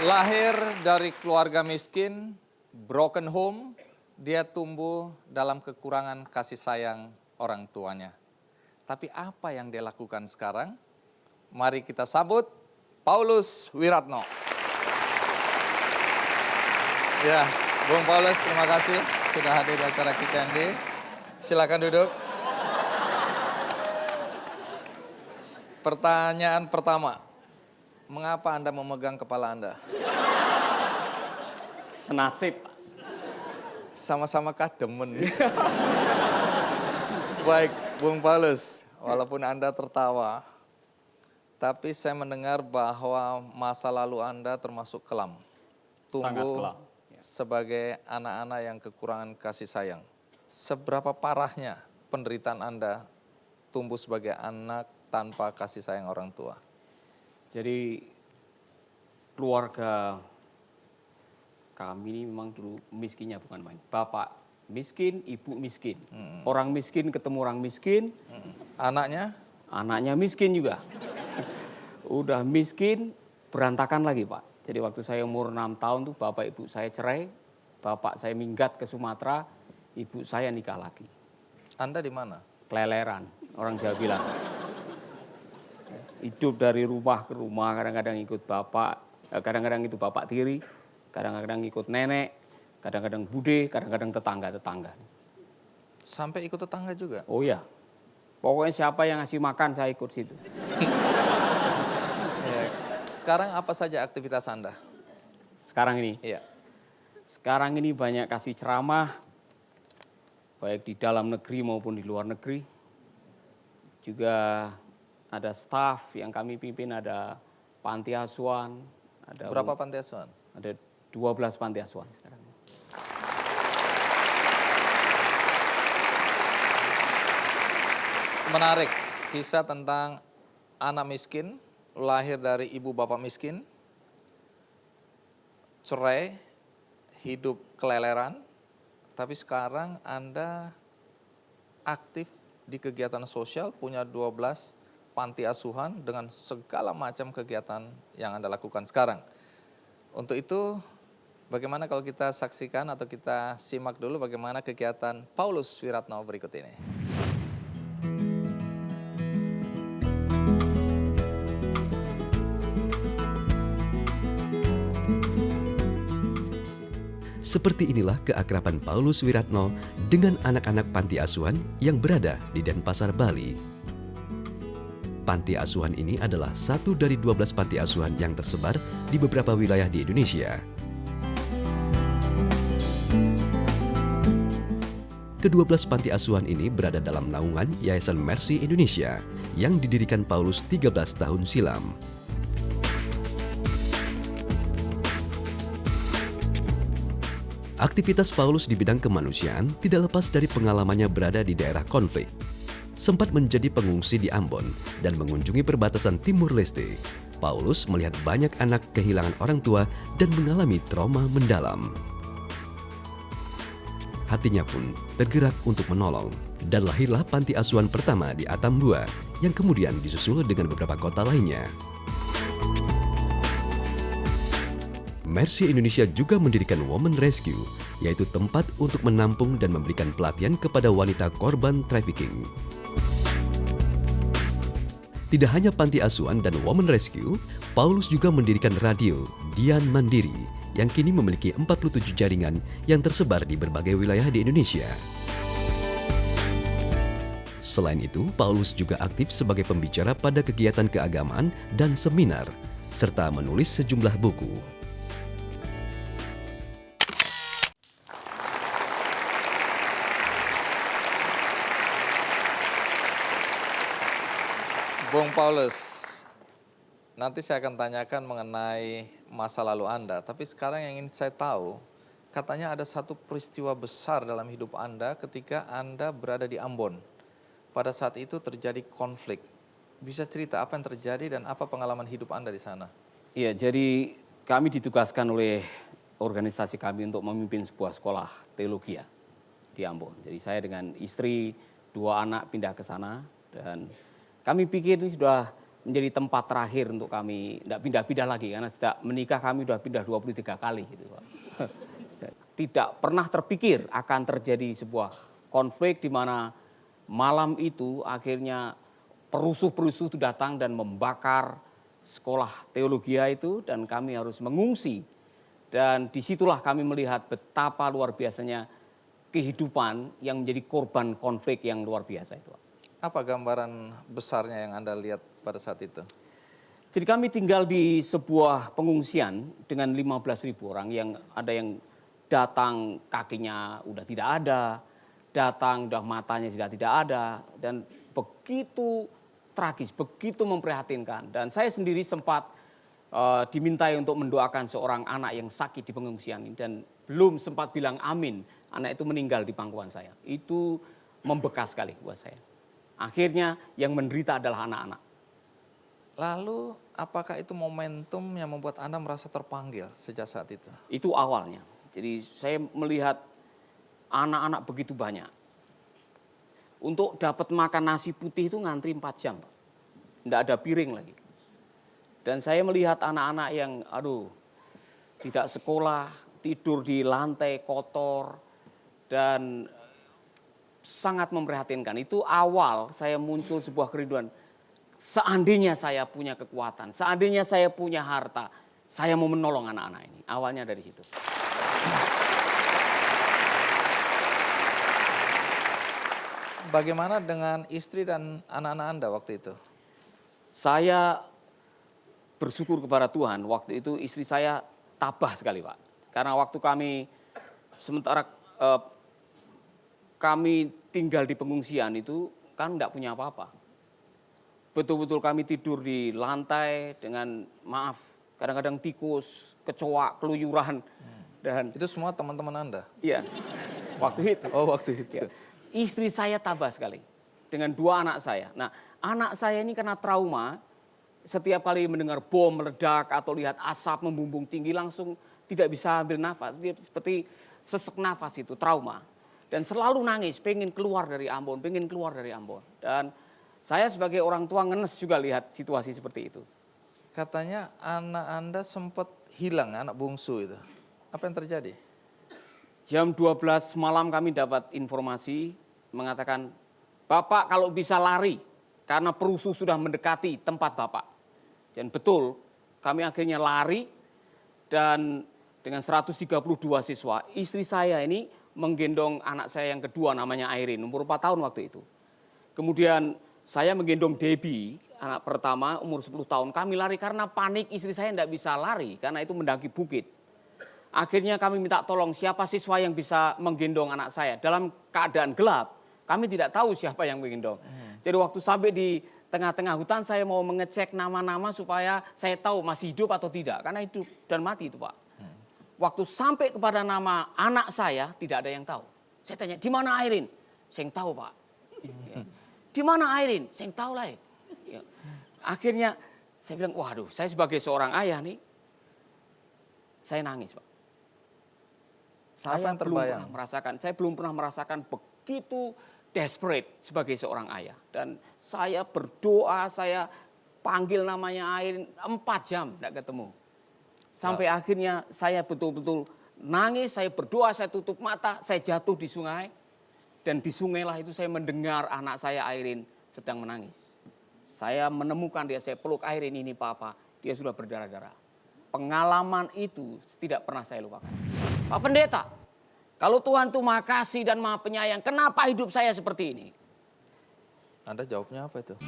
Lahir dari keluarga miskin, broken home, dia tumbuh dalam kekurangan kasih sayang orang tuanya. Tapi apa yang dia lakukan sekarang? Mari kita sambut Paulus Wiratno. Ya, Bung Paulus, terima kasih sudah hadir di acara KKND. Silakan duduk. Pertanyaan pertama, mengapa Anda memegang kepala Anda? Senasib. Sama-sama kah demen? Baik, Bung Paulus, walaupun Anda tertawa, tapi saya mendengar bahwa masa lalu Anda termasuk kelam. Sangat Tumbuh kelam. sebagai anak-anak yang kekurangan kasih sayang. Seberapa parahnya penderitaan Anda tumbuh sebagai anak tanpa kasih sayang orang tua? Jadi keluarga kami ini memang dulu miskinnya bukan main. Bapak miskin, ibu miskin. Orang miskin ketemu orang miskin, Anaknya? anaknya miskin juga. Udah miskin, berantakan lagi Pak. Jadi waktu saya umur 6 tahun tuh bapak ibu saya cerai, bapak saya minggat ke Sumatera, ibu saya nikah lagi. Anda di mana? Keleleran, orang Jawa bilang. Hidup dari rumah ke rumah, kadang-kadang ikut bapak, kadang-kadang itu bapak tiri, kadang-kadang ikut nenek, kadang-kadang bude, kadang-kadang tetangga-tetangga. Sampai ikut tetangga juga? Oh ya, pokoknya siapa yang ngasih makan saya ikut situ. Ya. Sekarang apa saja aktivitas Anda? Sekarang ini, Iya. sekarang ini banyak kasih ceramah, baik di dalam negeri maupun di luar negeri. Juga ada staf yang kami pimpin, ada panti asuhan. Ada Berapa panti asuhan? Ada 12 panti asuhan sekarang. Menarik, kisah tentang anak miskin, lahir dari ibu bapak miskin, cerai, hidup keleleran, tapi sekarang Anda aktif di kegiatan sosial, punya 12 panti asuhan dengan segala macam kegiatan yang Anda lakukan sekarang. Untuk itu, bagaimana kalau kita saksikan atau kita simak dulu bagaimana kegiatan Paulus Wiratno berikut ini. Seperti inilah keakraban Paulus Wiratno dengan anak-anak panti asuhan yang berada di Denpasar, Bali. Panti asuhan ini adalah satu dari 12 panti asuhan yang tersebar di beberapa wilayah di Indonesia. Ke-12 panti asuhan ini berada dalam naungan Yayasan Mercy Indonesia yang didirikan Paulus 13 tahun silam. Aktivitas Paulus di bidang kemanusiaan tidak lepas dari pengalamannya berada di daerah konflik. Sempat menjadi pengungsi di Ambon dan mengunjungi perbatasan Timur Leste. Paulus melihat banyak anak kehilangan orang tua dan mengalami trauma mendalam. Hatinya pun tergerak untuk menolong dan lahirlah panti asuhan pertama di Atambua yang kemudian disusul dengan beberapa kota lainnya. Mercy Indonesia juga mendirikan Women Rescue, yaitu tempat untuk menampung dan memberikan pelatihan kepada wanita korban trafficking. Tidak hanya panti asuhan dan Women Rescue, Paulus juga mendirikan radio Dian Mandiri yang kini memiliki 47 jaringan yang tersebar di berbagai wilayah di Indonesia. Selain itu, Paulus juga aktif sebagai pembicara pada kegiatan keagamaan dan seminar, serta menulis sejumlah buku. Bung Paulus, nanti saya akan tanyakan mengenai masa lalu Anda, tapi sekarang yang ingin saya tahu, katanya ada satu peristiwa besar dalam hidup Anda ketika Anda berada di Ambon. Pada saat itu terjadi konflik. Bisa cerita apa yang terjadi dan apa pengalaman hidup Anda di sana? Iya, jadi kami ditugaskan oleh organisasi kami untuk memimpin sebuah sekolah teologi di Ambon. Jadi saya dengan istri, 2 anak pindah ke sana dan kami pikir ini sudah menjadi tempat terakhir untuk kami tidak pindah-pindah lagi. Karena sejak menikah kami sudah pindah 23 kali. Gitu, Pak. Tidak pernah terpikir akan terjadi sebuah konflik di mana malam itu akhirnya perusuh-perusuh itu datang dan membakar sekolah teologi itu dan kami harus mengungsi. Dan disitulah kami melihat betapa luar biasanya kehidupan yang menjadi korban konflik yang luar biasa itu. Apa gambaran besarnya yang Anda lihat pada saat itu? Jadi kami tinggal di sebuah pengungsian dengan 15.000 orang yang ada yang datang kakinya udah tidak ada, datang udah matanya sudah tidak ada, dan begitu tragis, begitu memprihatinkan. Dan saya sendiri sempat dimintai untuk mendoakan seorang anak yang sakit di pengungsian ini dan belum sempat bilang amin, anak itu meninggal di pangkuan saya. Itu membekas sekali buat saya. Akhirnya yang menderita adalah anak-anak. Lalu apakah itu momentum yang membuat Anda merasa terpanggil sejak saat itu? Itu awalnya. Jadi saya melihat anak-anak begitu banyak. Untuk dapat makan nasi putih itu ngantri 4 jam. Tidak ada piring lagi. Dan saya melihat anak-anak yang tidak sekolah, tidur di lantai kotor, dan sangat memprihatinkan. Itu awal saya muncul sebuah kerinduan. Seandainya saya punya kekuatan, seandainya saya punya harta, saya mau menolong anak-anak ini. Awalnya dari situ. Bagaimana dengan istri dan anak-anak Anda waktu itu? Saya bersyukur kepada Tuhan, waktu itu istri saya tabah sekali, Pak. Karena waktu sementara kami tinggal di pengungsian itu kan tidak punya apa-apa. Betul-betul kami tidur di lantai dengan kadang-kadang tikus, kecoa, keluyuran. Dan Itu semua teman-teman Anda? iya, waktu itu. Oh, waktu itu. Ya. Istri saya tabah sekali dengan 2 anak saya. Nah, anak saya ini karena trauma, setiap kali mendengar bom meledak atau lihat asap membumbung tinggi langsung tidak bisa ambil nafas. Dia seperti sesek nafas itu, trauma. Dan selalu nangis, pengen keluar dari Ambon, pengen keluar dari Ambon. Dan saya sebagai orang tua ngenes juga lihat situasi seperti itu. Katanya anak Anda sempat hilang, anak bungsu itu. Apa yang terjadi? Jam 12 malam kami dapat informasi mengatakan, Bapak kalau bisa lari karena perusuh sudah mendekati tempat Bapak. Dan betul, kami akhirnya lari dan dengan 132 siswa, istri saya ini menggendong anak saya yang kedua namanya Airin, umur 4 tahun waktu itu. Kemudian saya menggendong Debbie, anak pertama umur 10 tahun. Kami lari karena panik istri saya tidak bisa lari karena itu mendaki bukit. Akhirnya kami minta tolong siapa siswa yang bisa menggendong anak saya. Dalam keadaan gelap, kami tidak tahu siapa yang menggendong. Jadi waktu sampai di tengah-tengah hutan saya mau mengecek nama-nama supaya saya tahu masih hidup atau tidak. Karena hidup dan mati itu, Pak. Waktu sampai kepada nama anak saya tidak ada yang tahu. Saya tanya, di mana Airin? Saya tahu, Pak. Ya. Di mana Airin? Saya tahu lah. Ya. Akhirnya saya bilang, waduh, saya sebagai seorang ayah nih, saya nangis, Pak. Saya belum pernah merasakan begitu desperate sebagai seorang ayah. Dan saya berdoa, saya panggil namanya Airin 4 jam tidak ketemu. Sampai akhirnya saya betul-betul nangis, saya berdoa, saya tutup mata, saya jatuh di sungai. Dan di sungai lah itu saya mendengar anak saya Airin sedang menangis. Saya menemukan dia, saya peluk Airin, ini Papa, dia sudah berdarah-darah. Pengalaman itu tidak pernah saya lupakan. Pak Pendeta, kalau Tuhan itu Maha Kasih dan Maha Penyayang, kenapa hidup saya seperti ini? Anda jawabnya apa itu?